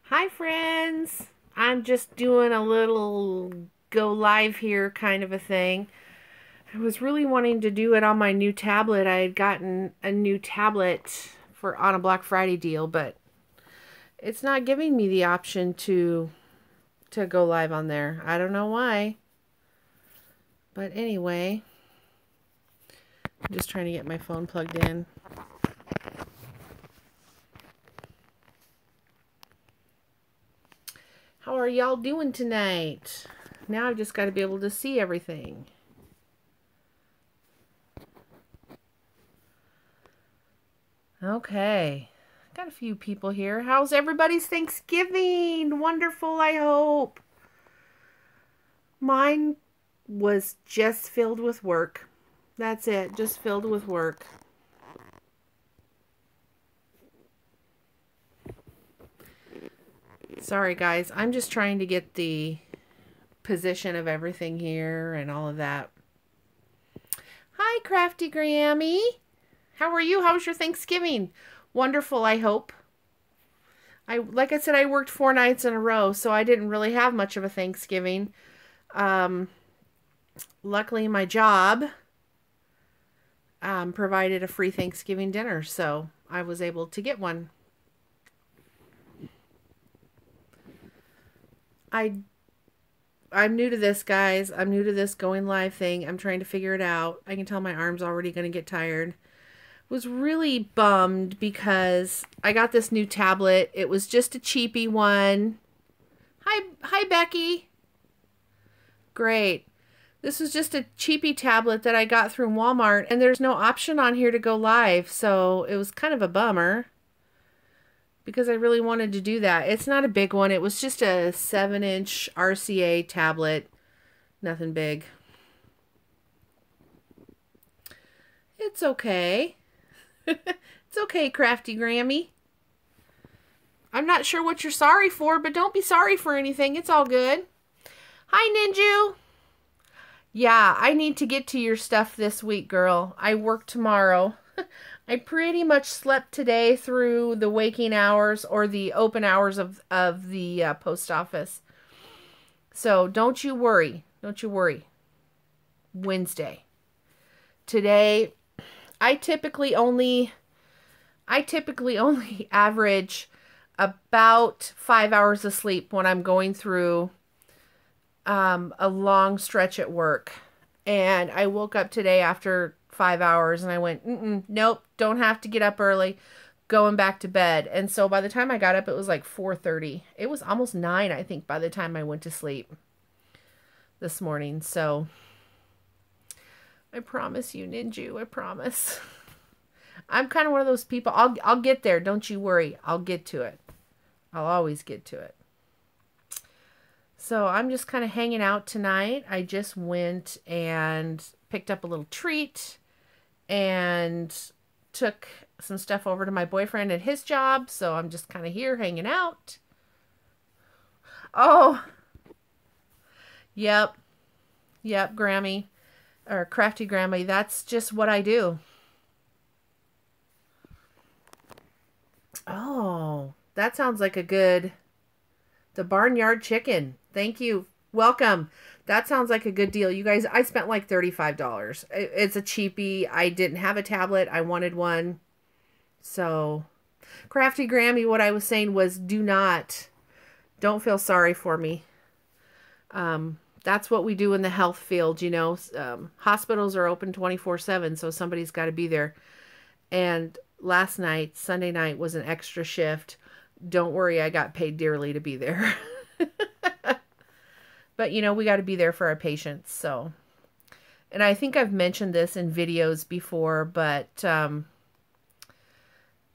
Hi friends! I'm just doing a little go live here kind of a thing. I was really wanting to do it on my new tablet. I had gotten a new tablet for on a Black Friday deal, but it's not giving me the option to go live on there. I don't know why. But anyway, I'm just trying to get my phone plugged in. How are y'all doing tonight? Now I've just got to be able to see everything. Okay. Got a few people here. How's everybody's Thanksgiving? Wonderful, I hope. Mine was just filled with work. That's it. Just filled with work. Sorry, guys. I'm just trying to get the position of everything here and all of that. Hi, Crafty Grammy. How are you? How was your Thanksgiving? Wonderful, I hope. Like I said, I worked 4 nights in a row, so I didn't really have much of a Thanksgiving. Luckily, my job provided a free Thanksgiving dinner, so I was able to get one. I'm new to this, guys. I'm new to this going live thing. I'm trying to figure it out. I can tell my arm's already going to get tired. Was really bummed because I got this new tablet. It was just a cheapy one. Hi, Becky. Great. This was just a cheapy tablet that I got through Walmart, and there's no option on here to go live, so it was kind of a bummer because I really wanted to do that. It's not a big one. It was just a 7-inch RCA tablet. Nothing big. It's okay. It's okay, Crafty Grammy. I'm not sure what you're sorry for, but don't be sorry for anything. It's all good. Hi, Ninju. Yeah, I need to get to your stuff this week, girl. I work tomorrow. I pretty much slept today through the waking hours or the open hours of the post office. So don't you worry. Don't you worry. Wednesday. Today, I typically only average about 5 hours of sleep when I'm going through a long stretch at work. And I woke up today after 5 hours and I went, nope, don't have to get up early, going back to bed. And so by the time I got up, it was like 4:30. It was almost 9, I think, by the time I went to sleep this morning. So I promise you, Ninju, I promise. I'm kind of one of those people. I'll get there. Don't you worry. I'll get to it. I'll always get to it. So I'm just kind of hanging out tonight. I just went and picked up a little treat and took some stuff over to my boyfriend at his job. So I'm just kind of here hanging out. Oh, yep. Yep, Grammy. Or Crafty Grammy. That's just what I do. Oh, that sounds like a good... The Barnyard Chicken. Thank you. Welcome. That sounds like a good deal. You guys, I spent like $35. It's a cheapie. I didn't have a tablet. I wanted one. So, Crafty Grammy, what I was saying was don't feel sorry for me. That's what we do in the health field, you know. Hospitals are open 24/7, so somebody's got to be there. And last night, Sunday night, was an extra shift. Don't worry, I got paid dearly to be there. But, you know, we got to be there for our patients, so. And I think I've mentioned this in videos before, but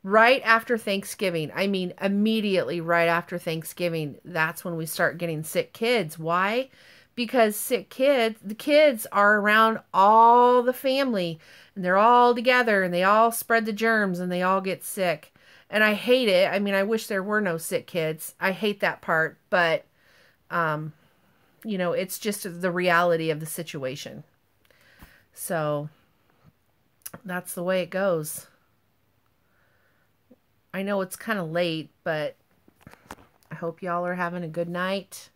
right after Thanksgiving, I mean immediately right after Thanksgiving, that's when we start getting sick kids. Why? Because the kids are around all the family, and they're all together, and they all spread the germs, and they all get sick. And I hate it. I mean, I wish there were no sick kids. I hate that part, but, you know, it's just the reality of the situation. So, that's the way it goes. I know it's kind of late, but hope y'all are having a good night.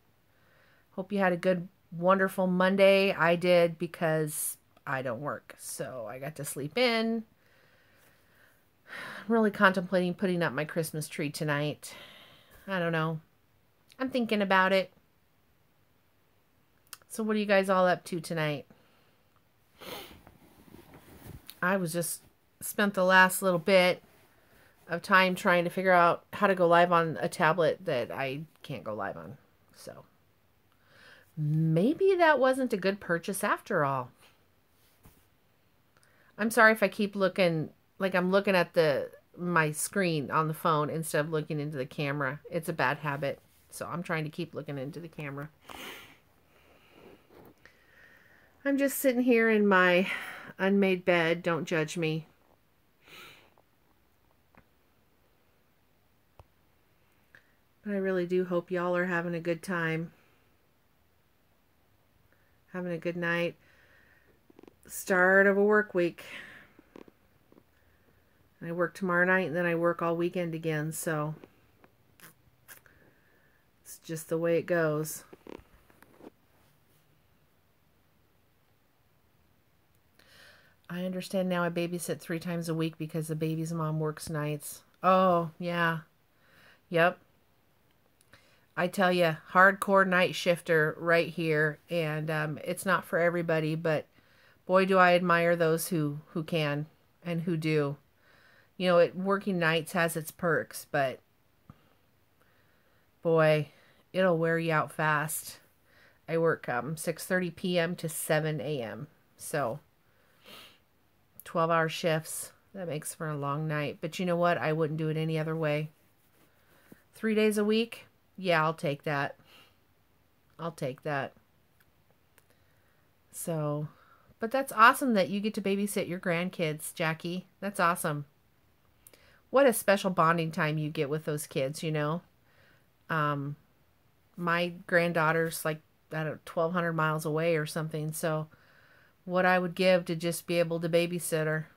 Hope you had a good, wonderful Monday. I did because I don't work, so I got to sleep in. I'm really contemplating putting up my Christmas tree tonight. I don't know. I'm thinking about it. So what are you guys all up to tonight? I was just spent the last little bit of time trying to figure out how to go live on a tablet that I can't go live on. So maybe that wasn't a good purchase after all. I'm sorry if I keep looking like I'm looking at my screen on the phone instead of looking into the camera. It's a bad habit. So I'm trying to keep looking into the camera. I'm just sitting here in my unmade bed. Don't judge me. But I really do hope y'all are having a good time. Having a good night. Start of a work week. I work tomorrow night and then I work all weekend again, so it's just the way it goes. I understand now I babysit 3 times a week because the baby's mom works nights. Oh, yeah. Yep. I tell you, hardcore night shifter right here, and it's not for everybody, but boy, do I admire those who can and who do. You know, working nights has its perks, but boy, it'll wear you out fast. I work 6:30 p.m. to 7 a.m. So 12-hour shifts. That makes for a long night. But you know what? I wouldn't do it any other way. 3 days a week? Yeah, I'll take that. I'll take that. So, but that's awesome that you get to babysit your grandkids, Jackie. That's awesome. What a special bonding time you get with those kids, you know. My granddaughter's like, I don't know, 1,200 miles away or something. So what I would give to just be able to babysit her,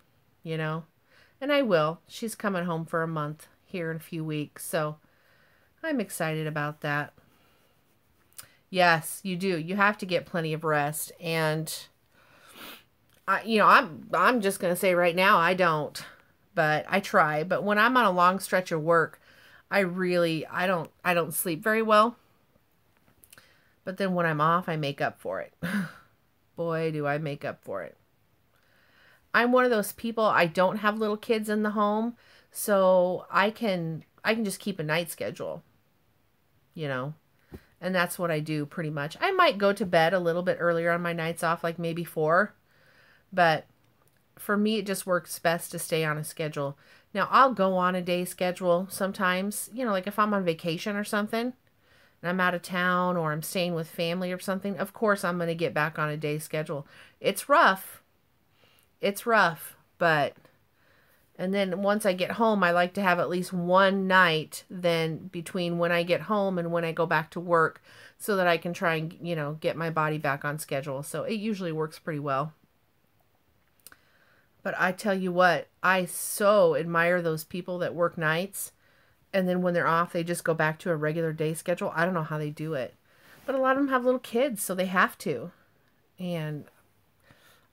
you know. And I will. She's coming home for a month here in a few weeks. So I'm excited about that. Yes, you do. You have to get plenty of rest. And I'm just going to say right now, I don't. But I try. But when I'm on a long stretch of work, I don't sleep very well. But then when I'm off, I make up for it. Boy, do I make up for it. I'm one of those people, I don't have little kids in the home, so I can just keep a night schedule, you know. And that's what I do pretty much. I might go to bed a little bit earlier on my nights off, like maybe 4. But for me, it just works best to stay on a schedule. Now, I'll go on a day schedule sometimes, you know, like if I'm on vacation or something, and I'm out of town or I'm staying with family or something, of course I'm going to get back on a day schedule. It's rough. It's rough, but, and then once I get home, I like to have at least one night then between when I get home and when I go back to work so that I can try and, you know, get my body back on schedule. So it usually works pretty well. But I tell you what, I so admire those people that work nights and then when they're off, they just go back to a regular day schedule. I don't know how they do it. But a lot of them have little kids, so they have to. And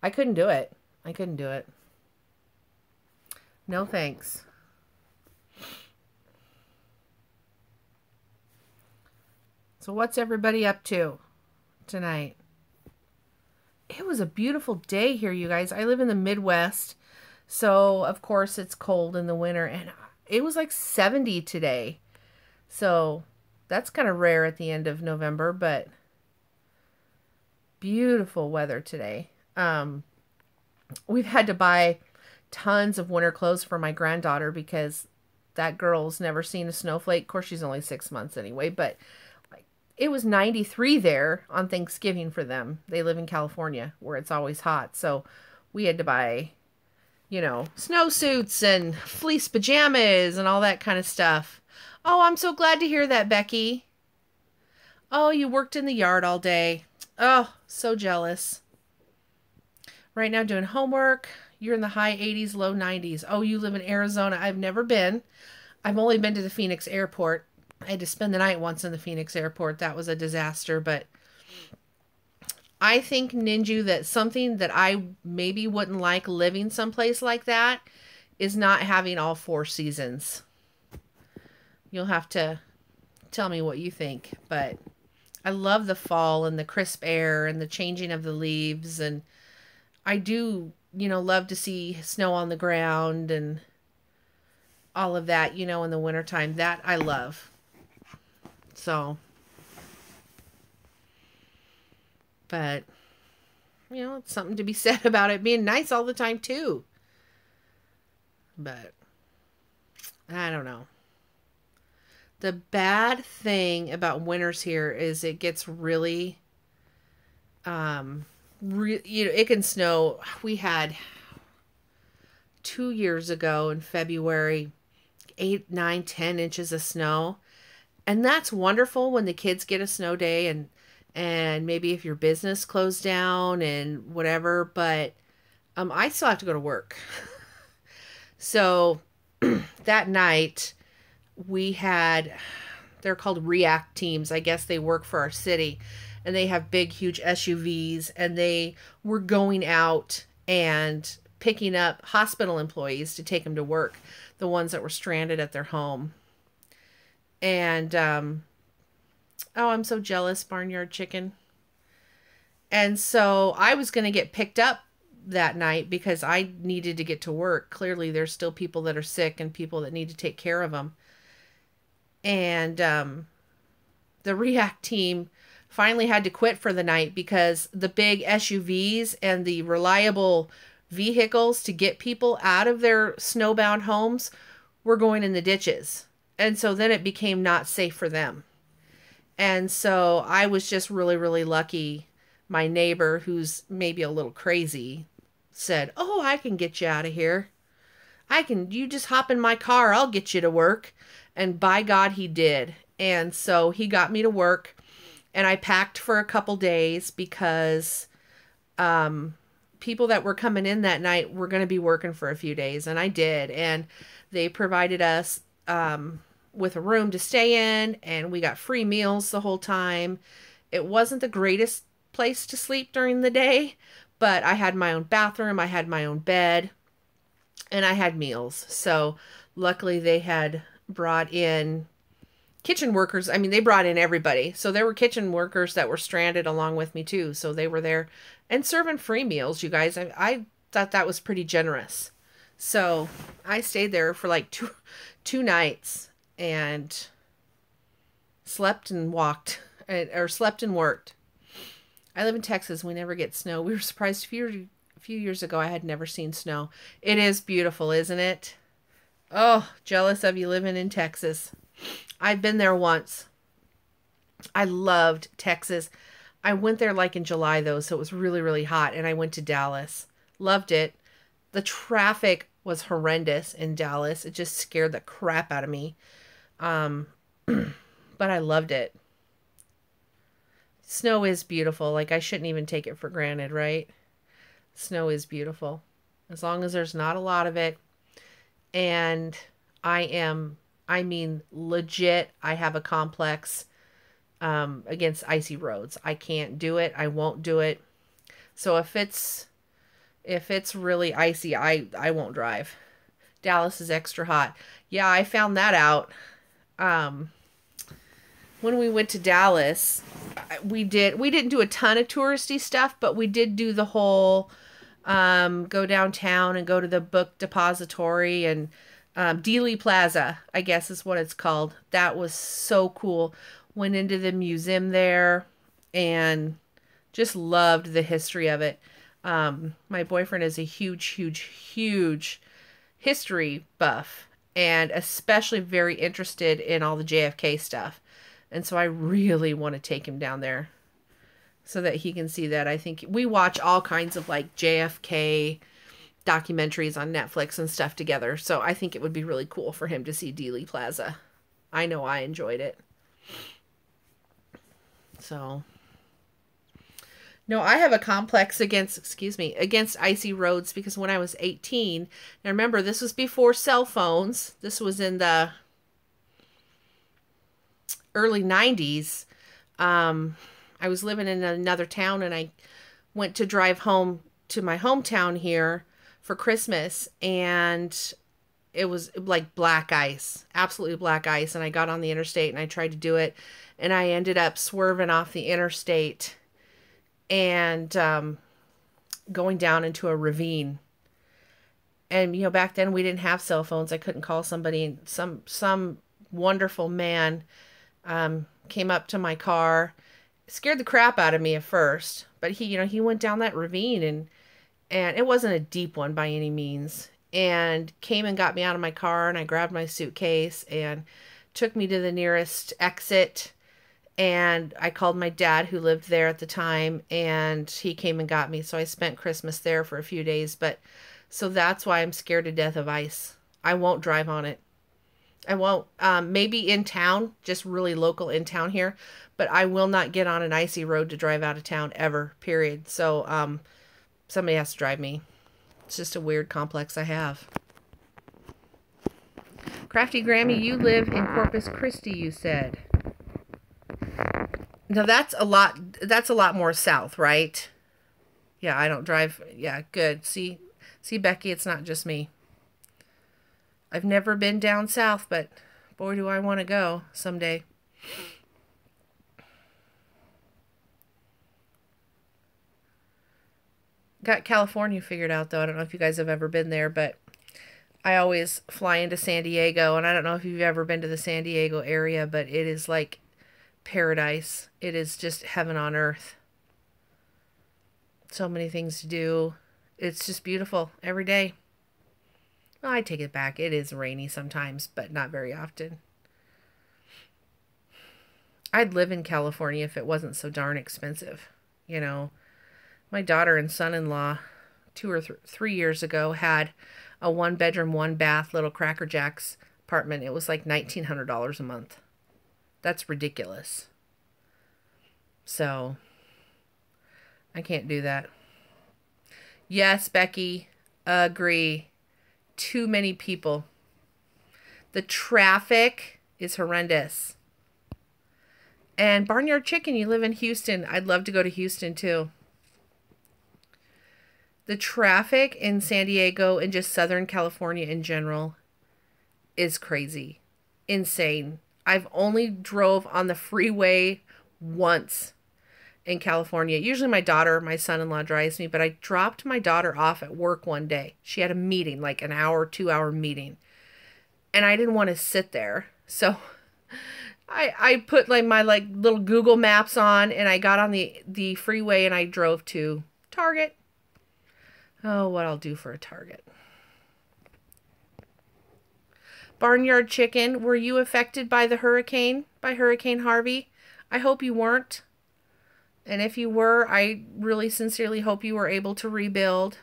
I couldn't do it. I couldn't do it. No thanks. So what's everybody up to tonight? It was a beautiful day here, you guys. I live in the Midwest, so of course it's cold in the winter, and it was like 70 today. So that's kind of rare at the end of November, but beautiful weather today. We've had to buy tons of winter clothes for my granddaughter because that girl's never seen a snowflake. Of course, she's only 6 months anyway, but it was 93 there on Thanksgiving for them. They live in California where it's always hot. So we had to buy, you know, snowsuits and fleece pajamas and all that kind of stuff. Oh, I'm so glad to hear that, Becky. Oh, you worked in the yard all day. Oh, so jealous. Right now doing homework. You're in the high 80s, low 90s. Oh, you live in Arizona. I've never been. I've only been to the Phoenix airport. I had to spend the night once in the Phoenix airport. That was a disaster, but I think, Ninju, that something that I maybe wouldn't like living someplace like that is not having all 4 seasons. You'll have to tell me what you think, but I love the fall and the crisp air and the changing of the leaves, and I do, love to see snow on the ground and all of that, in the wintertime. That I love. So, but, it's something to be said about it being nice all the time, too. But, I don't know. The bad thing about winters here is it gets really, it can snow. We had 2 years ago in February, 8, 9, 10 inches of snow. And that's wonderful when the kids get a snow day and maybe if your business closed down and whatever, but I still have to go to work. So that night they're called React teams. I guess they work for our city, and they have big, huge SUVs, and they were going out and picking up hospital employees to take them to work, the ones that were stranded at their home. And, oh, I'm so jealous, Barnyard Chicken. And so I was going to get picked up that night because I needed to get to work. Clearly, there's still people that are sick and people that need to take care of them. And the React team finally had to quit for the night because the big SUVs and the reliable vehicles to get people out of their snowbound homes were going in the ditches. And so then it became not safe for them. And so I was just really, really lucky. My neighbor, who's maybe a little crazy, said, "Oh, I can get you out of here. You just hop in my car. I'll get you to work." And by God, he did. And so he got me to work, and I packed for a couple days because people that were coming in that night were going to be working for a few days. And I did. And they provided us with a room to stay in, and we got free meals the whole time. It wasn't the greatest place to sleep during the day, but I had my own bathroom, I had my own bed, and I had meals. So luckily they had brought in kitchen workers. I mean, they brought in everybody. So there were kitchen workers that were stranded along with me too. So they were there and serving free meals, you guys. I thought that was pretty generous. So I stayed there for like two nights and slept and walked, or slept and worked. I live in Texas. We never get snow. We were surprised a few years ago. I had never seen snow. It is beautiful, isn't it? Oh, jealous of you living in Texas. I've been there once. I loved Texas. I went there like in July though, so it was really, really hot. And I went to Dallas. Loved it. The traffic was horrendous in Dallas. It just scared the crap out of me. But I loved it. Snow is beautiful. Like, I shouldn't even take it for granted, right? Snow is beautiful. As long as there's not a lot of it. And I mean, legit, I have a complex against icy roads. I can't do it. I won't do it. So if it's really icy, I won't drive. Dallas is extra hot. Yeah, I found that out. When we went to Dallas, we didn't do a ton of touristy stuff, but we did do the whole go downtown and go to the book depository and Dealey Plaza, I guess is what it's called. That was so cool. Went into the museum there and just loved the history of it. My boyfriend is a huge, huge, huge history buff and especially very interested in all the JFK stuff. And so I really want to take him down there so that he can see that. I think we watch all kinds of like JFK documentaries on Netflix and stuff together. So I think it would be really cool for him to see Dealey Plaza. I know I enjoyed it. So, no, I have a complex against icy roads because when I was 18, now remember, this was before cell phones. This was in the early 90s, I was living in another town, and I went to drive home to my hometown here for Christmas, and it was like black ice, absolutely black ice. And I got on the interstate and I tried to do it, and I ended up swerving off the interstate and going down into a ravine. And back then we didn't have cell phones. I couldn't call somebody. And some wonderful man came up to my car. Scared the crap out of me at first, but he went down that ravine, and it wasn't a deep one by any means, and came and got me out of my car, and I grabbed my suitcase and took me to the nearest exit. And I called my dad, who lived there at the time, and he came and got me. So I spent Christmas there for a few days. But so that's why I'm scared to death of ice. I won't drive on it. I won't. Maybe in town, just really local in town here, but I will not get on an icy road to drive out of town ever, period. So somebody has to drive me. It's just a weird complex I have. Crafty Grammy, you live in Corpus Christi, you said. Now that's a lot more south, right? Yeah, I don't drive. Yeah, good. See Becky, it's not just me. I've never been down south, but boy, do I want to go someday. Got California figured out, though. I don't know if you guys have ever been there, but I always fly into San Diego, and I don't know if you've ever been to the San Diego area, but it is like paradise. It is just heaven on earth. So many things to do. It's just beautiful every day. Well, I take it back. It is rainy sometimes, but not very often. I'd live in California if it wasn't so darn expensive. My daughter and son-in-law 2 or 3 years ago had a 1-bedroom, 1-bath little Cracker Jacks apartment. It was like $1,900 a month. That's ridiculous. So I can't do that. Yes, Becky, agree. Too many people. The traffic is horrendous. And Barnyard Chicken, you live in Houston. I'd love to go to Houston too. The traffic in San Diego and just Southern California in general is crazy. Insane. I've only drove on the freeway once in California. Usually my son-in-law drives me, but I dropped my daughter off at work one day. She had a meeting, like an hour, 2-hour meeting. And I didn't want to sit there. So I put my little Google Maps on, and I got on the freeway, and I drove to Target. Oh, what I'll do for a Target. Barnyard Chicken, were you affected by the hurricane, by Hurricane Harvey? I hope you weren't. And if you were, I really sincerely hope you were able to rebuild.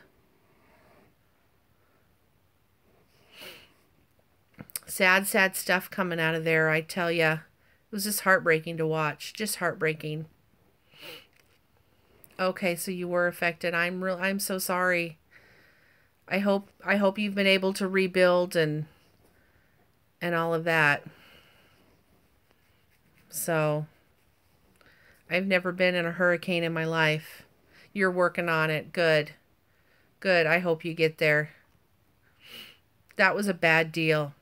Sad, sad stuff coming out of there, I tell ya. It was just heartbreaking to watch. Just heartbreaking. Okay, so you were affected. I'm so sorry. I hope you've been able to rebuild and all of that. So I've never been in a hurricane in my life. You're working on it. Good. Good. I hope you get there. That was a bad deal.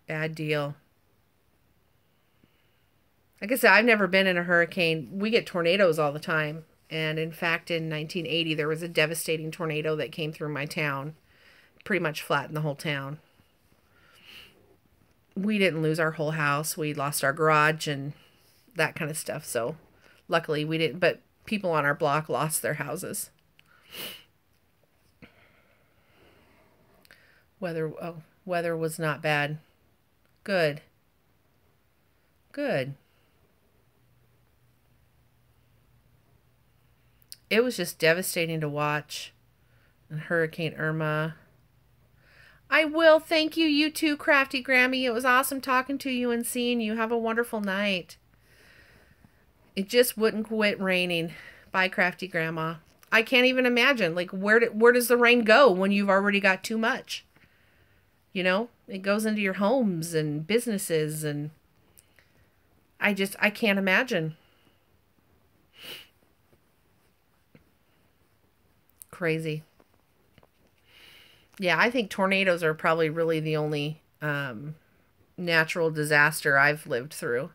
Bad deal. Like I said, I've never been in a hurricane. We get tornadoes all the time. And in fact, in 1980, there was a devastating tornado that came through my town. Pretty much flattened the whole town. We didn't lose our whole house. We lost our garage and that kind of stuff. So luckily we didn't, but people on our block lost their houses. Weather was not bad. Good. Good. It was just devastating to watch. And Hurricane Irma. I will. Thank you, you too, Crafty Grammy. It was awesome talking to you and seeing you. Have a wonderful night. It just wouldn't quit raining. Bye, Crafty Grandma. I can't even imagine. Like, where does the rain go when you've already got too much? It goes into your homes and businesses, and I can't imagine. Crazy. Yeah, I think tornadoes are probably really the only natural disaster I've lived through.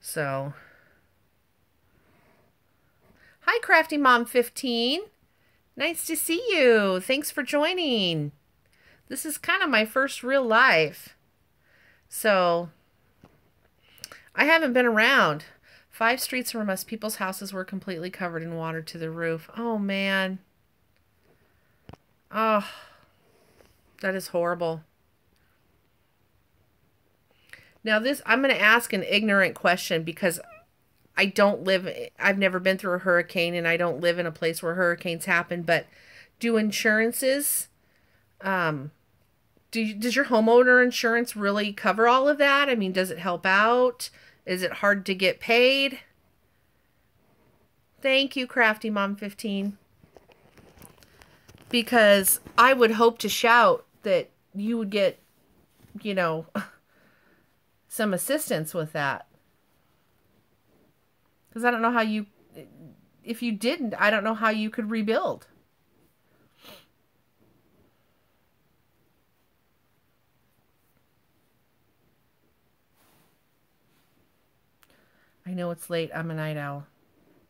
So, hi, Crafty Mom 15. Nice to see you. Thanks for joining. This is kind of my first real live. So, I haven't been around. 5 streets from us, people's houses were completely covered in water to the roof. Oh, man. Oh, that is horrible. Now this, I'm going to ask an ignorant question because I've never been through a hurricane and I don't live in a place where hurricanes happen, but do insurances, does your homeowner insurance really cover all of that? I mean, does it help out? Is it hard to get paid? Thank you, Crafty Mom 15. Because I would hope to shout that you would get, you know, some assistance with that. Because I don't know how you, if you didn't, I don't know how you could rebuild. I know it's late. I'm a night owl.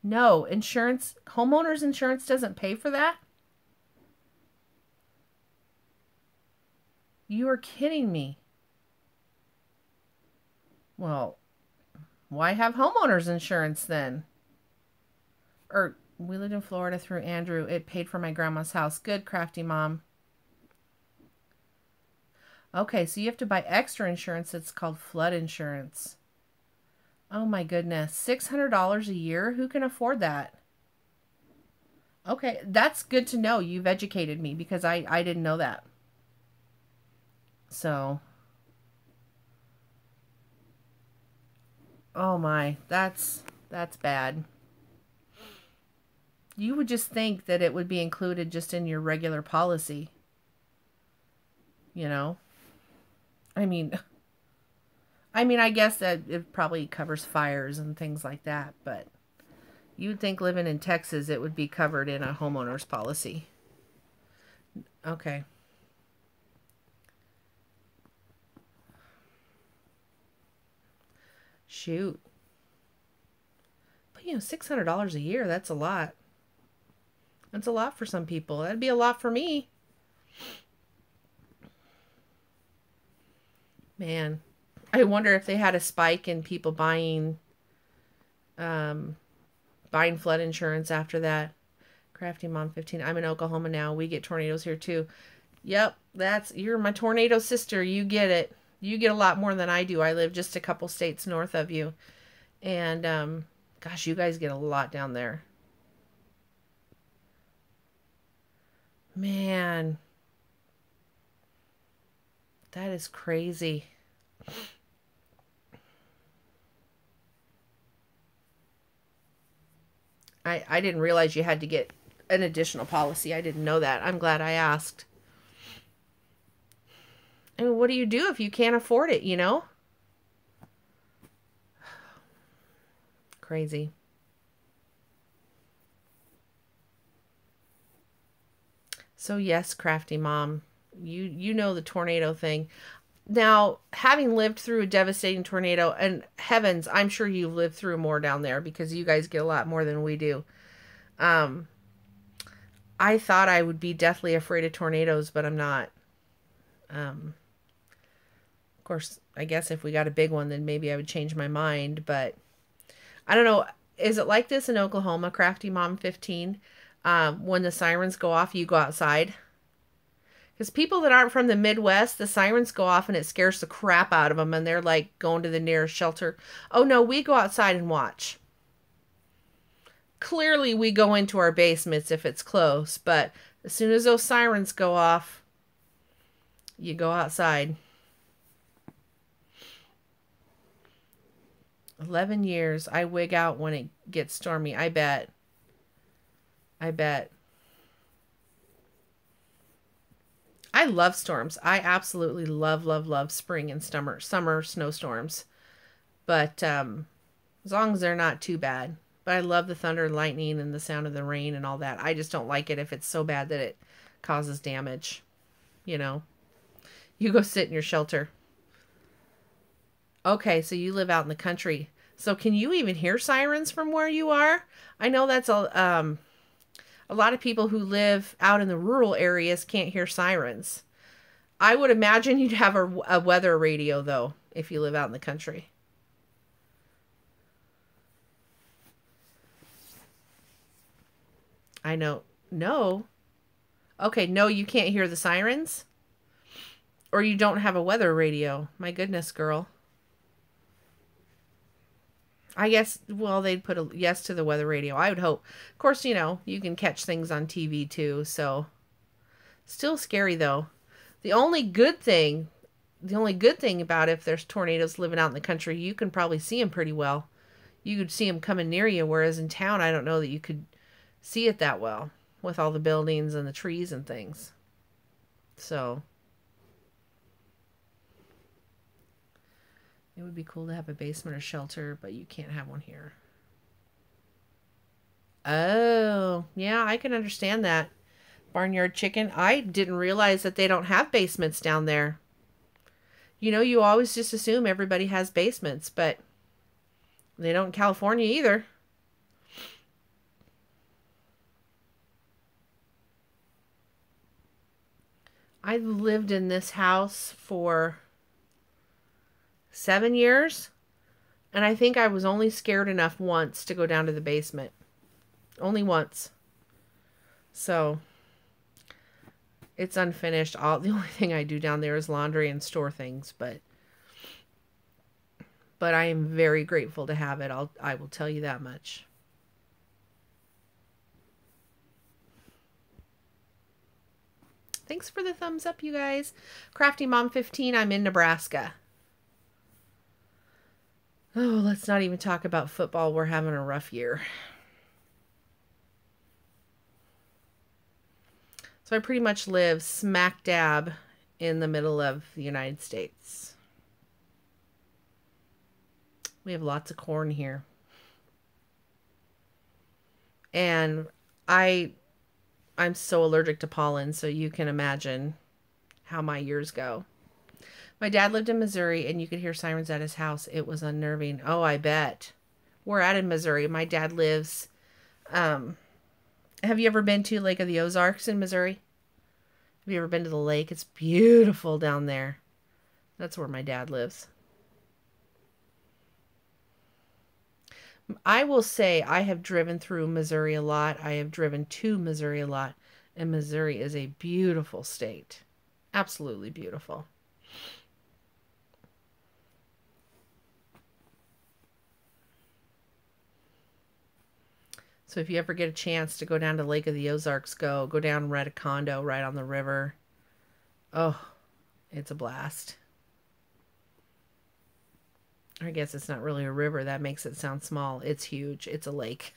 No, insurance, homeowners insurance doesn't pay for that? You are kidding me. Well, why have homeowners insurance then? Or we lived in Florida through Andrew. It paid for my grandma's house. Good, Crafty Mom. Okay, so you have to buy extra insurance. It's called flood insurance. Oh my goodness. $600 a year? Who can afford that? Okay, that's good to know. You've educated me because I didn't know that. So, oh my, that's bad. You would just think that it would be included just in your regular policy. You know? I mean, I guess that it probably covers fires and things like that, but you would think living in Texas it would be covered in a homeowner's policy. Okay. Shoot. But you know, $600 a year, that's a lot. That's a lot for some people. That'd be a lot for me. Man. I wonder if they had a spike in people buying flood insurance after that. Crafty Mom 15. I'm in Oklahoma now. We get tornadoes here too. Yep, you're my tornado sister. You get it. You get a lot more than I do. I live just a couple states north of you. And gosh, you guys get a lot down there. Man. That is crazy. I didn't realize you had to get an additional policy. I didn't know that. I'm glad I asked. I mean, what do you do if you can't afford it, you know? Crazy. So yes, Crafty Mom, you know the tornado thing. Now, having lived through a devastating tornado, and heavens, I'm sure you've lived through more down there because you guys get a lot more than we do. I thought I would be deathly afraid of tornadoes, but I'm not. Of course, I guess if we got a big one, then maybe I would change my mind, but I don't know. Is it like this in Oklahoma, Crafty Mom 15? When the sirens go off, you go outside? Because people that aren't from the Midwest, the sirens go off and it scares the crap out of them and they're like going to the nearest shelter. Oh no, we go outside and watch. Clearly we go into our basements if it's close, but as soon as those sirens go off, you go outside. 11 years. I wig out when it gets stormy. I bet. I love storms. I absolutely love spring and summer snowstorms. But as long as they're not too bad. But I love the thunder and lightning and the sound of the rain and all that. I just don't like it if it's so bad that it causes damage. You know, you go sit in your shelter. Okay, so you live out in the country. So can you even hear sirens from where you are? I know that's a lot of people who live out in the rural areas can't hear sirens. I would imagine you'd have a weather radio, though, if you live out in the country. I know. No. Okay, no, you can't hear the sirens? Or you don't have a weather radio. My goodness, girl. I guess, well, they'd put a yes to the weather radio. I would hope. Of course, you know, you can catch things on TV too, so. Still scary, though. The only good thing about if there's tornadoes living out in the country, you can probably see them pretty well. You could see them coming near you, whereas in town, I don't know that you could see it that well with all the buildings and the trees and things. So it would be cool to have a basement or shelter, but you can't have one here. Oh, yeah, I can understand that. Barnyard chicken. I didn't realize that they don't have basements down there. You know, you always just assume everybody has basements, but they don't in California either. I lived in this house for 7 years, and I think I was only scared enough once to go down to the basement. Only once. So it's unfinished. The only thing I do down there is laundry and store things, but I am very grateful to have it. I will tell you that much. Thanks for the thumbs up, you guys. Crafty Mom 15, I'm in Nebraska. Oh, let's not even talk about football. We're having a rough year. So I pretty much live smack dab in the middle of the United States. We have lots of corn here. And I'm so allergic to pollen, so you can imagine how my years go. My dad lived in Missouri, and you could hear sirens at his house. It was unnerving. Oh, I bet. We're out in Missouri. My dad lives... have you ever been to Lake of the Ozarks in Missouri? Have you ever been to the lake? It's beautiful down there. That's where my dad lives. I will say I have driven through Missouri a lot. I have driven to Missouri a lot. And Missouri is a beautiful state. Absolutely beautiful. So if you ever get a chance to go down to Lake of the Ozarks, go down and rent a condo right on the river. Oh, it's a blast. I guess it's not really a river. That makes it sound small. It's huge. It's a lake.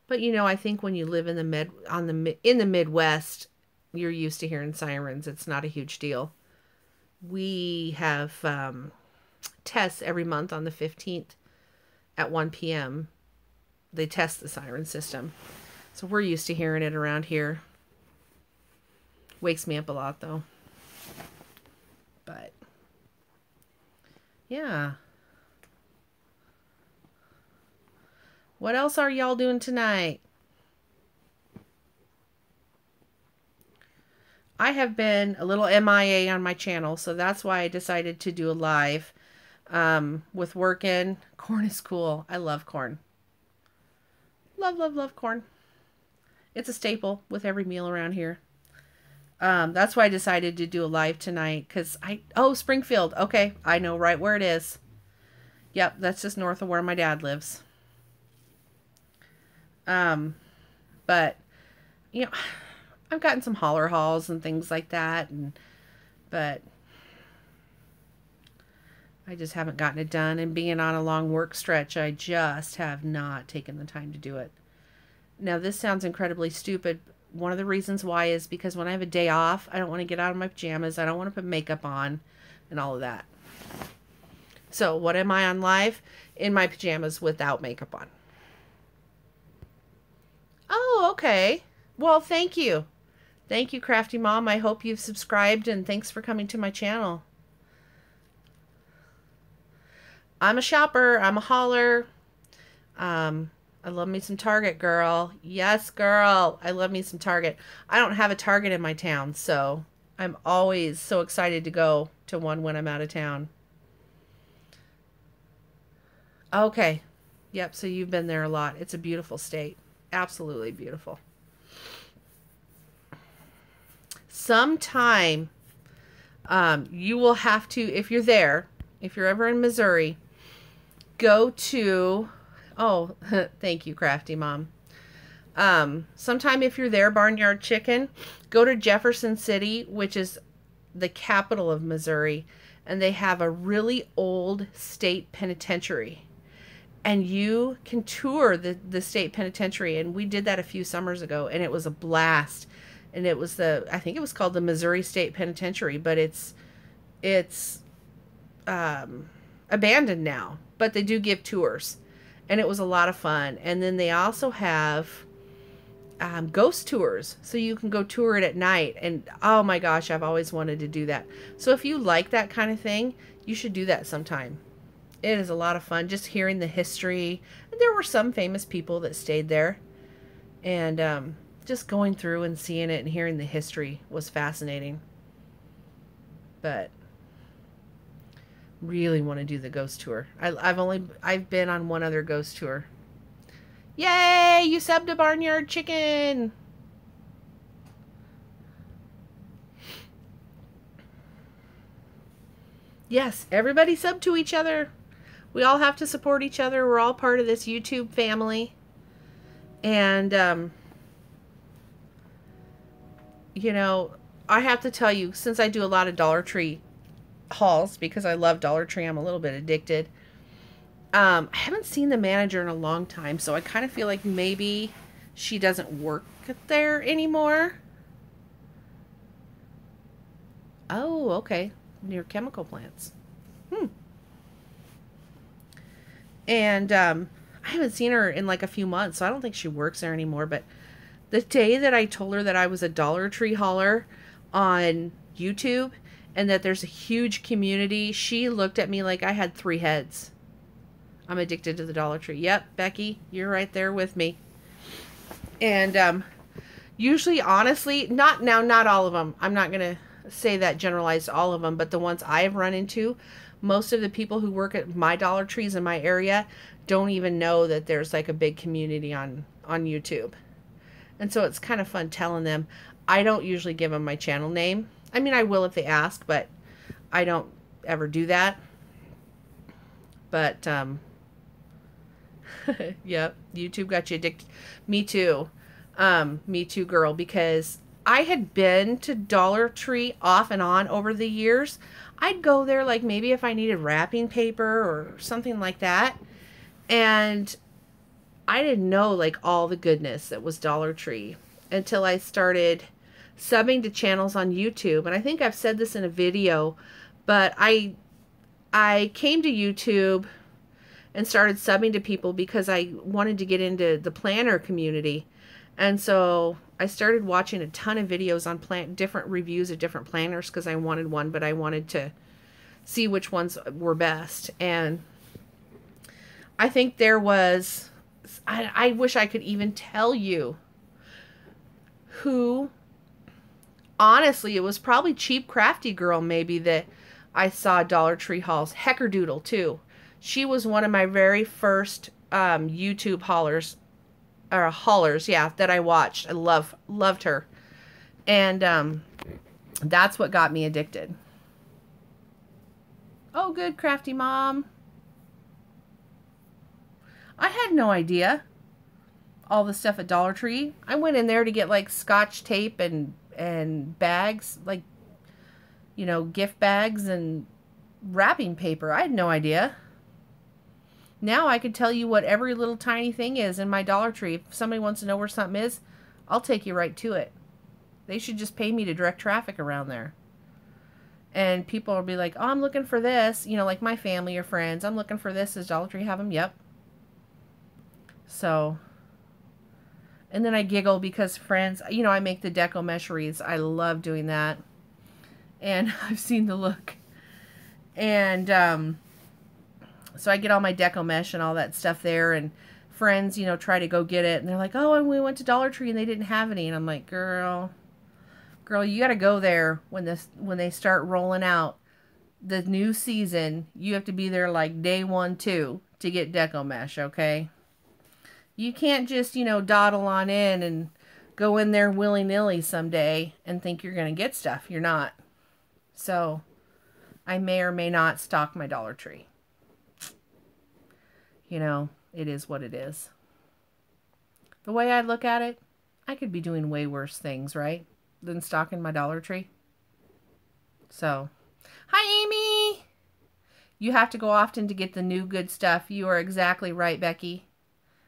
But you know, I think when you live in the Midwest, you're used to hearing sirens. It's not a huge deal. We have tests every month on the 15th at 1 p.m. They test the siren system. So we're used to hearing it around here. Wakes me up a lot, though. But, yeah. What else are y'all doing tonight? I have been a little MIA on my channel, so that's why I decided to do a live. With working. Corn is cool. I love corn. Love, love, love corn. It's a staple with every meal around here. That's why I decided to do a live tonight, because oh, Springfield. Okay, I know right where it is. Yep, that's just north of where my dad lives. But, you know, I've gotten some holler hauls and things like that, but I just haven't gotten it done. And being on a long work stretch, I just have not taken the time to do it. Now, this sounds incredibly stupid, one of the reasons why is because when I have a day off, I don't want to get out of my pajamas. I don't want to put makeup on and all of that. So what am I on live? In my pajamas without makeup on. Oh, okay. Well, thank you. Thank you, Crafty Mom. I hope you've subscribed, and thanks for coming to my channel. I'm a shopper. I'm a hauler. I love me some Target, girl. Yes, girl. I love me some Target. I don't have a Target in my town, so I'm always so excited to go to one when I'm out of town. Okay. Yep, so you've been there a lot. It's a beautiful state. Absolutely beautiful. Sometime you will have to, if you're there, if you're ever in Missouri, go to, oh, thank you, Crafty Mom. Sometime if you're there, Barnyard Chicken, go to Jefferson City, which is the capital of Missouri, and they have a really old state penitentiary. And you can tour the state penitentiary, and we did that a few summers ago, and it was a blast. And it was I think it was called the Missouri State Penitentiary, but it's abandoned now. But they do give tours, and it was a lot of fun. And then they also have ghost tours, so you can go tour it at night. And oh my gosh, I've always wanted to do that. So if you like that kind of thing, you should do that sometime. It is a lot of fun, just hearing the history. And there were some famous people that stayed there, and just going through and seeing it and hearing the history was fascinating. But really want to do the ghost tour. I've been on one other ghost tour. Yay! You subbed to Barnyard Chicken. Yes, everybody sub to each other. We all have to support each other. We're all part of this YouTube family. And, you know, I have to tell you, since I do a lot of Dollar Tree hauls, because I love Dollar Tree, I'm a little bit addicted. I haven't seen the manager in a long time, so I kind of feel like maybe she doesn't work there anymore. Oh, okay. Near chemical plants. And I haven't seen her in like a few months, so I don't think she works there anymore. But the day that I told her that I was a Dollar Tree hauler on YouTube and that there's a huge community, she looked at me like I had 3 heads. I'm addicted to the Dollar Tree. Yep, Becky, you're right there with me. And usually, honestly, not all of them. I'm not going to say that generalized all of them, but the ones I've run into, most of the people who work at my Dollar Trees in my area don't even know that there's like a big community on YouTube. And so it's kind of fun telling them. I don't usually give them my channel name. I mean, I will if they ask, but I don't ever do that. But, yep, YouTube got you addicted. Me too. Me too, girl, because I had been to Dollar Tree off and on over the years. I'd go there like maybe if I needed wrapping paper or something like that. And I didn't know like all the goodness that was Dollar Tree until I started subbing to channels on YouTube. And I think I've said this in a video, but I came to YouTube and started subbing to people because I wanted to get into the planner community. And so I started watching a ton of videos on different reviews of different planners because I wanted one, but I wanted to see which ones were best. And I think there was, I wish I could even tell you who, honestly, it was probably Cheap Crafty Girl maybe that I saw Dollar Tree hauls. Heckerdoodle too. She was one of my very first YouTube haulers, yeah, that I watched. I loved her. And that's what got me addicted. Oh, good, Crafty Mom. I had no idea all the stuff at Dollar Tree. I went in there to get like Scotch tape and bags, like, you know, gift bags and wrapping paper. I had no idea. Now I could tell you what every little tiny thing is in my Dollar Tree. If somebody wants to know where something is, I'll take you right to it. They should just pay me to direct traffic around there. And people will be like, oh, I'm looking for this. You know, like my family or friends. I'm looking for this. Does Dollar Tree have them? Yep. So, and then I giggle because friends, you know, I make the deco mesh wreaths. I love doing that. And I've seen the look. And so I get all my deco mesh and all that stuff there. And friends, you know, try to go get it. And they're like, oh, and we went to Dollar Tree and they didn't have any. And I'm like, girl, you got to go there when they start rolling out the new season. You have to be there like day 1, 2 to get deco mesh, okay? You can't just, you know, dawdle on in and go in there willy-nilly someday and think you're going to get stuff. You're not. So, I may or may not stock my Dollar Tree. You know, it is what it is. The way I look at it, I could be doing way worse things, right? Than stocking my Dollar Tree. So, hi Amy! You have to go often to get the new good stuff. You are exactly right, Becky.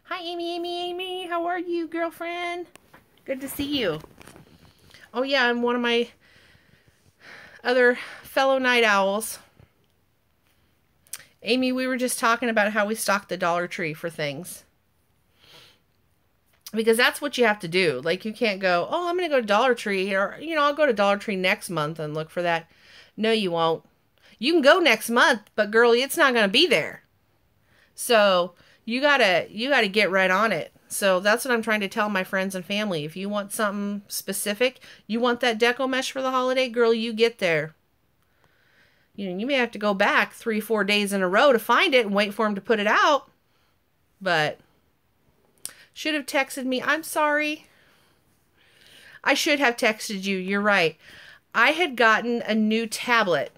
Hi Amy, how are you, girlfriend? Good to see you. Oh yeah, I'm one of my other fellow night owls. Amy, we were just talking about how we stock the Dollar Tree for things. Because that's what you have to do. Like, you can't go, oh, I'm going to go to Dollar Tree, or, you know, I'll go to Dollar Tree next month and look for that. No, you won't. You can go next month, but girl, it's not going to be there. So, you gotta get right on it. So, that's what I'm trying to tell my friends and family. If you want something specific, you want that deco mesh for the holiday, girl, you get there. You know, you may have to go back 3-4 days in a row to find it and wait for them to put it out. But should have texted me. I'm sorry. I should have texted you. You're right. I had gotten a new tablet.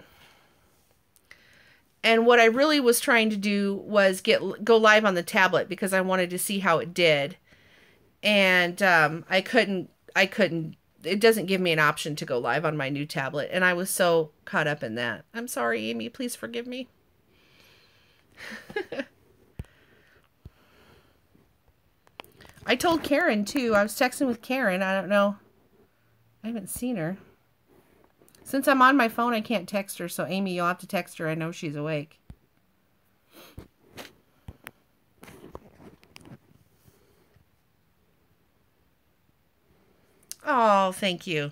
And what I really was trying to do was go live on the tablet because I wanted to see how it did. And I couldn't. It doesn't give me an option to go live on my new tablet. And I was so caught up in that. I'm sorry, Amy. Please forgive me. I told Karen, too. I was texting with Karen. I don't know. I haven't seen her. Since I'm on my phone, I can't text her. So, Amy, you'll have to text her. I know she's awake. Oh, thank you.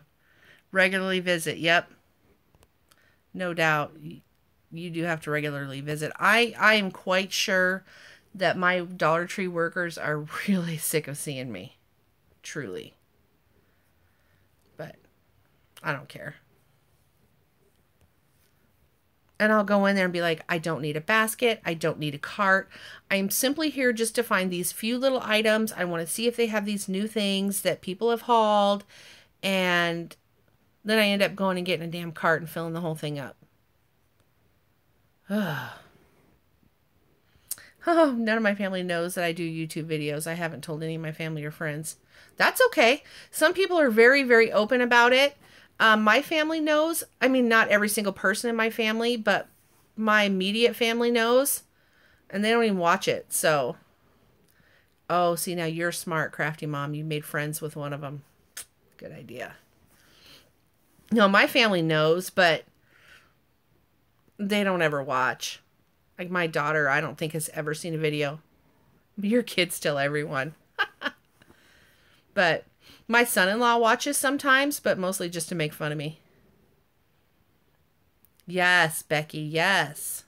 Regularly visit. Yep. No doubt. You do have to regularly visit. I am quite sure that my Dollar Tree workers are really sick of seeing me. Truly. But I don't care. And I'll go in there and be like, I don't need a basket. I don't need a cart. I'm simply here just to find these few little items. I want to see if they have these new things that people have hauled. And then I end up going and getting a damn cart and filling the whole thing up. Oh, none of my family knows that I do YouTube videos. I haven't told any of my family or friends. That's okay. Some people are very, very open about it. My family knows. I mean, not every single person in my family, but my immediate family knows. And they don't even watch it. So, oh, see, now you're smart, crafty mom. You made friends with one of them. Good idea. No, my family knows, but they don't ever watch. Like my daughter, I don't think has ever seen a video. Your kids tell everyone. But my son-in-law watches sometimes, but mostly just to make fun of me. Yes, Becky, yes.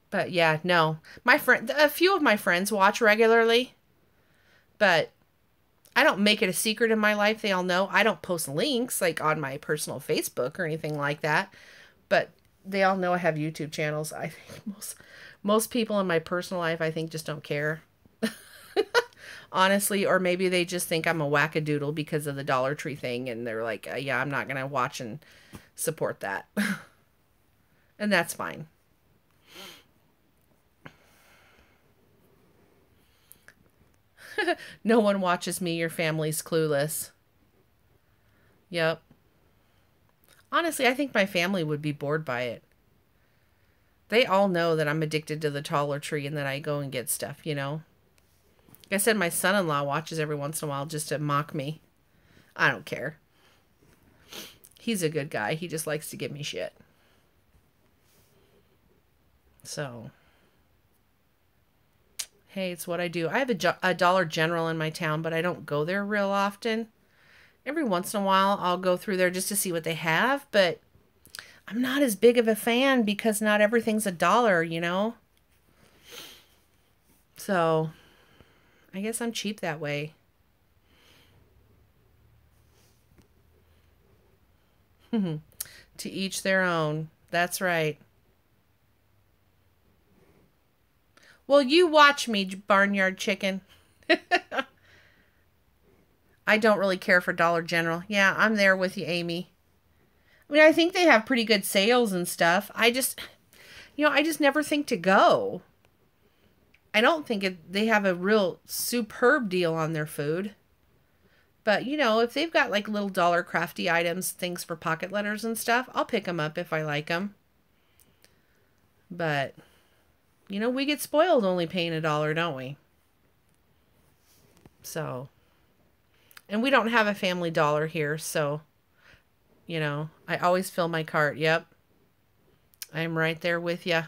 But yeah, no. A few of my friends watch regularly, but I don't make it a secret in my life. They all know. I don't post links like on my personal Facebook or anything like that, but they all know I have YouTube channels. I think most people in my personal life, I think, just don't care. Honestly, or maybe they just think I'm a wackadoodle because of the Dollar Tree thing, and they're like, yeah, I'm not going to watch and support that. And that's fine. No one watches me. Your family's clueless. Yep. Honestly, I think my family would be bored by it. They all know that I'm addicted to the Dollar Tree and that I go and get stuff, you know. Like I said, my son-in-law watches every once in a while just to mock me. I don't care. He's a good guy. He just likes to give me shit. So, hey, it's what I do. I have a Dollar General in my town, but I don't go there real often. Every once in a while, I'll go through there just to see what they have, but I'm not as big of a fan because not everything's $1, you know? So, I guess I'm cheap that way. To each their own. That's right. Well, you watch me, barnyard chicken. I don't really care for Dollar General. Yeah, I'm there with you, Amy. I mean, I think they have pretty good sales and stuff. I just never think to go. I don't think they have a real superb deal on their food. But, you know, if they've got like little dollar crafty items, things for pocket letters and stuff, I'll pick them up if I like them. But, you know, we get spoiled only paying $1, don't we? So, and we don't have a Family Dollar here, so, you know, I always fill my cart. Yep. I'm right there with you.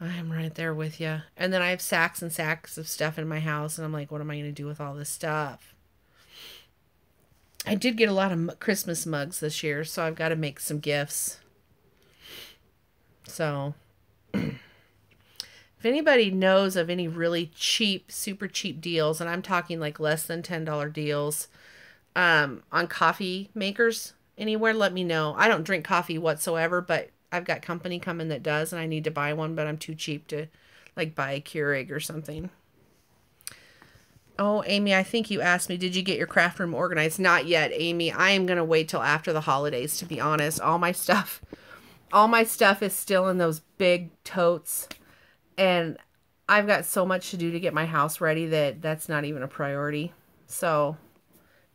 I'm right there with you. And then I have sacks and sacks of stuff in my house, and I'm like, what am I going to do with all this stuff? I did get a lot of Christmas mugs this year, so I've got to make some gifts. So, if anybody knows of any really cheap, super cheap deals, and I'm talking like less than $10 deals, on coffee makers anywhere, let me know. I don't drink coffee whatsoever, but I've got company coming that does, and I need to buy one, but I'm too cheap to like buy a Keurig or something. Oh, Amy, I think you asked me, did you get your craft room organized? Not yet, Amy. I am going to wait till after the holidays, to be honest. All my stuff is still in those big totes, and I've got so much to do to get my house ready that's not even a priority. So,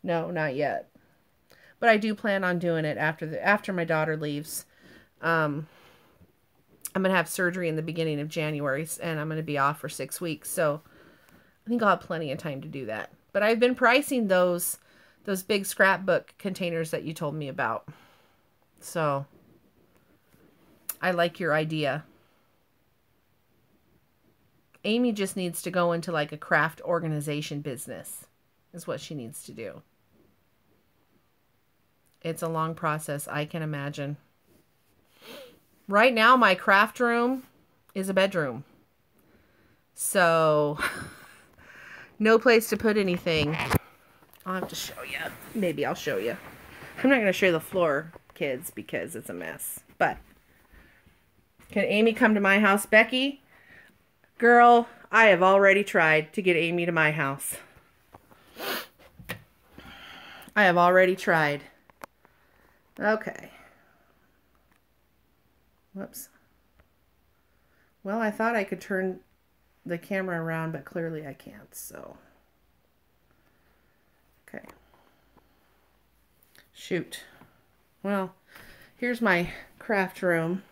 no, not yet. But I do plan on doing it after my daughter leaves. I'm going to have surgery in the beginning of January, and I'm going to be off for 6 weeks. So I think I'll have plenty of time to do that. But I've been pricing those big scrapbook containers that you told me about. So I like your idea. Amy just needs to go into like a craft organization business is what she needs to do. It's a long process, I can imagine. Right now, my craft room is a bedroom. So, no place to put anything. I'll have to show you. Maybe I'll show you. I'm not going to show you the floor, kids, because it's a mess. But, can Amy come to my house? Becky? Girl, I have already tried to get Amy to my house. I have already tried. Okay. Whoops. Well, I thought I could turn the camera around, but clearly I can't, so. Okay. Shoot. Well, here's my craft room.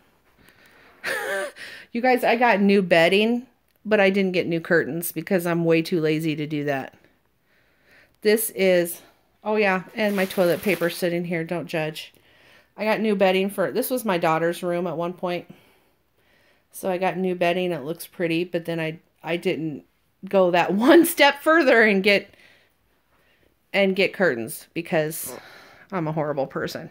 You guys, I got new bedding, but I didn't get new curtains because I'm way too lazy to do that. This is, oh yeah, and my toilet paper sitting here, don't judge. I got new bedding this was my daughter's room at one point. So I got new bedding, it looks pretty, but then I didn't go that one step further and get curtains because I'm a horrible person.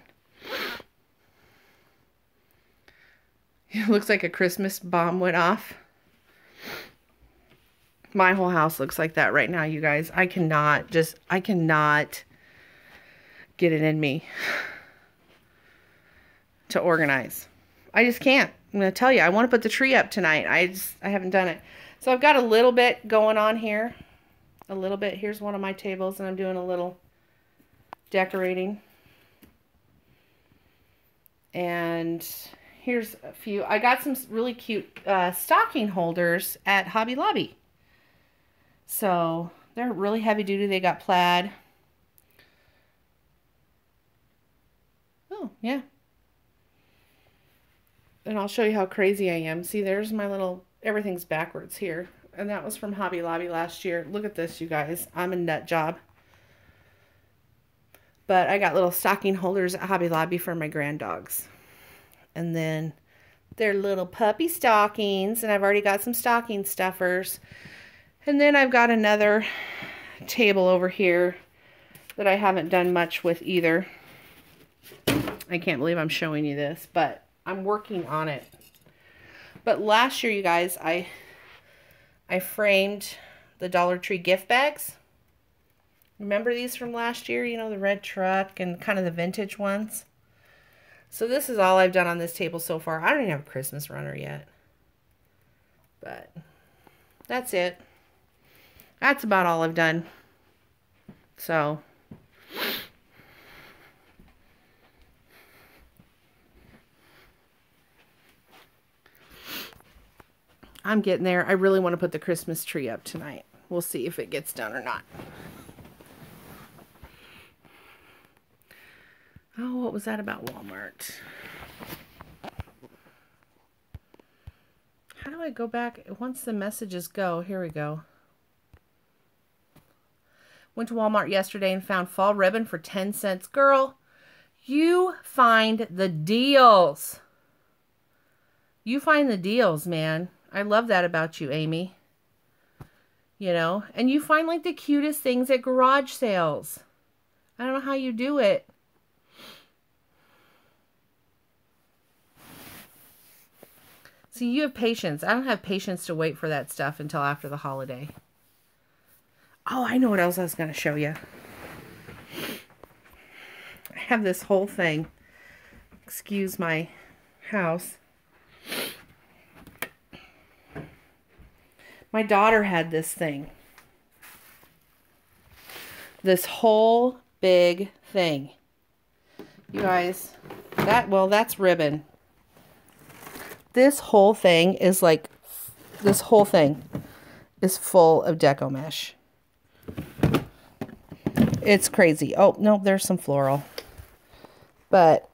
It looks like a Christmas bomb went off. My whole house looks like that right now, you guys. I cannot get it in me to organize. I just can't. I'm going to tell you, I want to put the tree up tonight. I haven't done it. So I've got a little bit going on here. A little bit. Here's one of my tables, and I'm doing a little decorating. And here's a few. I got some really cute stocking holders at Hobby Lobby. So they're really heavy duty. They got plaid. Oh, yeah. And I'll show you how crazy I am. See, there's my little, everything's backwards here. And that was from Hobby Lobby last year. Look at this, you guys. I'm a nut job. But I got little stocking holders at Hobby Lobby for my grand dogs. And then they're little puppy stockings. And I've already got some stocking stuffers. And then I've got another table over here that I haven't done much with either. I can't believe I'm showing you this, but I'm working on it. But last year, you guys, I framed the Dollar Tree gift bags. Remember these from last year? You know, the red truck and kind of the vintage ones. So this is all I've done on this table so far. I don't even have a Christmas runner yet. But that's it. That's about all I've done. So I'm getting there. I really want to put the Christmas tree up tonight. We'll see if it gets done or not. Oh, what was that about Walmart? How do I go back? Once the messages go, here we go. Went to Walmart yesterday and found fall ribbon for 10 cents. Girl, you find the deals. You find the deals, man. I love that about you, Amy. You know, and you find like the cutest things at garage sales. I don't know how you do it. See, you have patience. I don't have patience to wait for that stuff until after the holiday. Oh, I know what else I was going to show you. I have this whole thing. Excuse my house. My daughter had this thing. This whole big thing. You guys, that's ribbon. This whole thing is like, this whole thing is full of deco mesh. It's crazy. Oh, no, there's some floral. But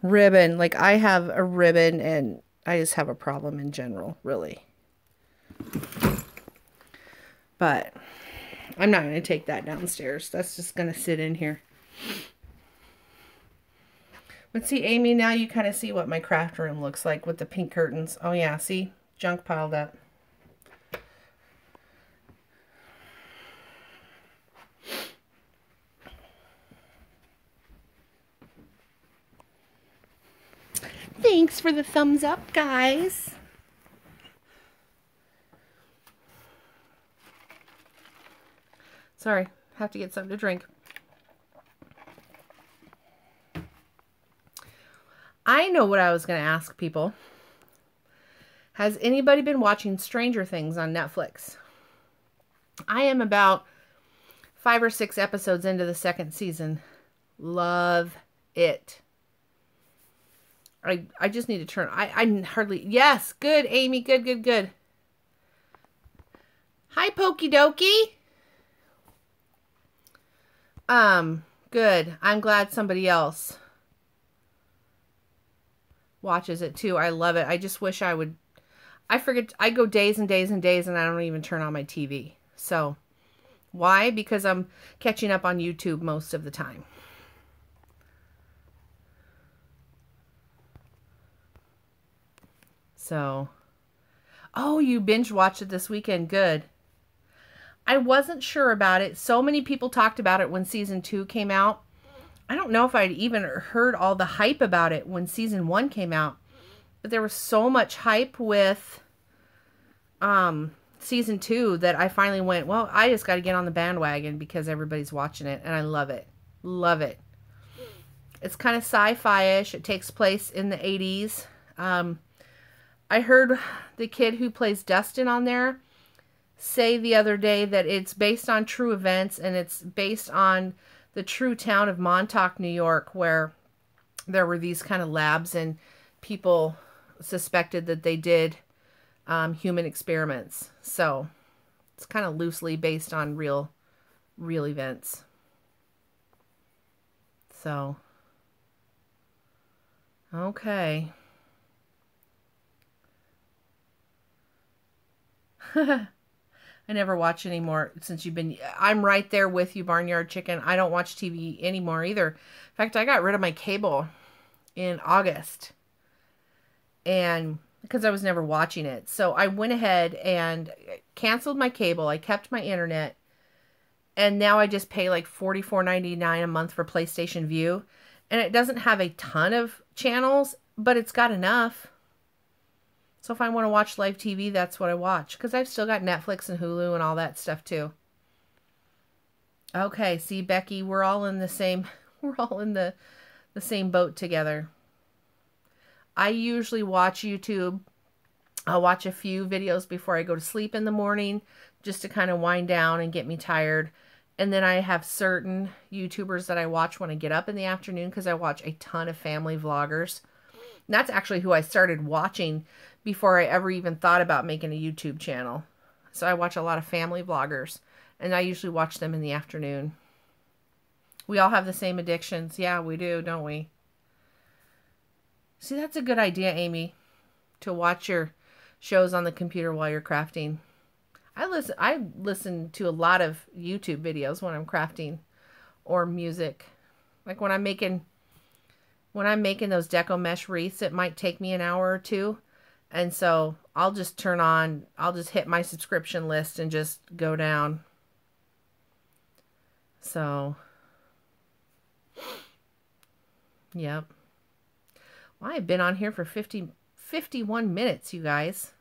ribbon, like I have a ribbon and I just have a problem in general, really. But I'm not going to take that downstairs. That's just going to sit in here. But see, Amy, now you kind of see what my craft room looks like with the pink curtains. Oh, yeah, see? Junk piled up. Thanks for the thumbs up, guys. Sorry, have to get something to drink. I know what I was going to ask people. Has anybody been watching Stranger Things on Netflix? I am about 5 or 6 episodes into the 2nd season. Love it. I just need to turn. I hardly. Yes, good, Amy. Good, good, good. Hi, Pokey Dokey. Good. I'm glad somebody else watches it too. I love it. I just wish I would. I forget. I go days and days and days and I don't even turn on my TV. So, why? Because I'm catching up on YouTube most of the time. So, oh, you binge watched it this weekend. Good. I wasn't sure about it. So many people talked about it when season 2 came out. I don't know if I'd even heard all the hype about it when season 1 came out. But there was so much hype with season 2 that I finally went, well, I just got to get on the bandwagon because everybody's watching it. And I love it. Love it. It's kind of sci-fi-ish. It takes place in the 80s. I heard the kid who plays Dustin on there say the other day that it's based on true events and it's based on the true town of Montauk, New York, where there were these kind of labs and people suspected that they did human experiments. So it's kind of loosely based on real events. So Okay. I never watch anymore since you've been. I'm right there with you, Barnyard Chicken. I don't watch TV anymore either. In fact, I got rid of my cable in August, and because I was never watching it. So I went ahead and canceled my cable. I kept my internet, and now I just pay like $44.99 a month for PlayStation View, and it doesn't have a ton of channels, but it's got enough. So if I want to watch live TV, that's what I watch. Because I've still got Netflix and Hulu and all that stuff too. Okay, see, Becky, we're all in the same, we're all in the same boat together. I usually watch YouTube. I'll watch a few videos before I go to sleep in the morning, just to kind of wind down and get me tired. And then I have certain YouTubers that I watch when I get up in the afternoon, because I watch a ton of family vloggers. And that's actually who I started watching before I ever even thought about making a YouTube channel. So I watch a lot of family vloggers, and I usually watch them in the afternoon. We all have the same addictions. Yeah, we do, don't we? See, that's a good idea, Amy, to watch your shows on the computer while you're crafting. I listen to a lot of YouTube videos when I'm crafting, or music. Like when I'm making those deco mesh wreaths, it might take me an hour or two. And so I'll just hit my subscription list and just go down. So, yep. Well, I've been on here for 51 minutes, you guys.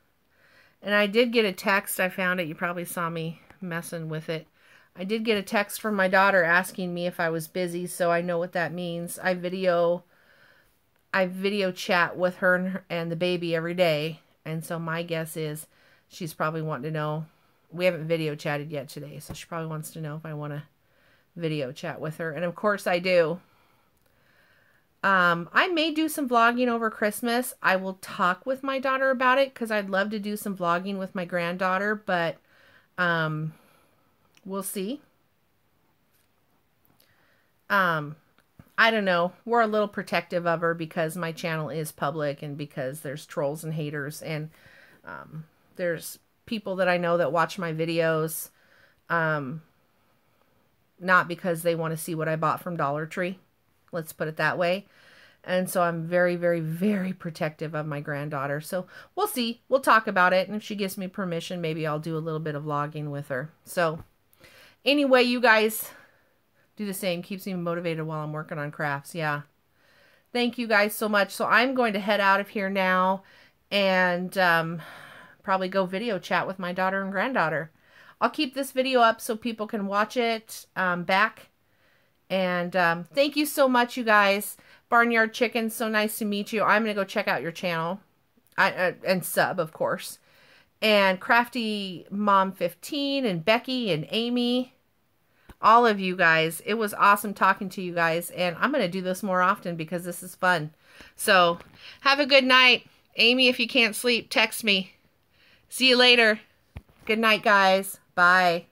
And I did get a text. I found it. You probably saw me messing with it. I did get a text from my daughter asking me if I was busy, so I know what that means. I video chat with her and the baby every day. And so my guess is she's probably wanting to know. We haven't video chatted yet today, so she probably wants to know if I want to video chat with her. And of course I do. I may do some vlogging over Christmas. I will talk with my daughter about it, because I'd love to do some vlogging with my granddaughter, but we'll see. I don't know. We're a little protective of her because my channel is public, and because there's trolls and haters, and there's people that I know that watch my videos not because they want to see what I bought from Dollar Tree. Let's put it that way. And so I'm very, very, very protective of my granddaughter. So we'll see. We'll talk about it. And if she gives me permission, maybe I'll do a little bit of vlogging with her. So anyway, you guys do the same. Keeps me motivated while I'm working on crafts. Yeah. Thank you guys so much. So I'm going to head out of here now and probably go video chat with my daughter and granddaughter. I'll keep this video up so people can watch it back. And thank you so much, you guys. Barnyard Chicken, so nice to meet you. I'm going to go check out your channel. And sub, of course. And Crafty Mom 15 and Becky and Amy. All of you guys. It was awesome talking to you guys. And I'm going to do this more often because this is fun. So, have a good night. Amy, if you can't sleep, text me. See you later. Good night, guys. Bye.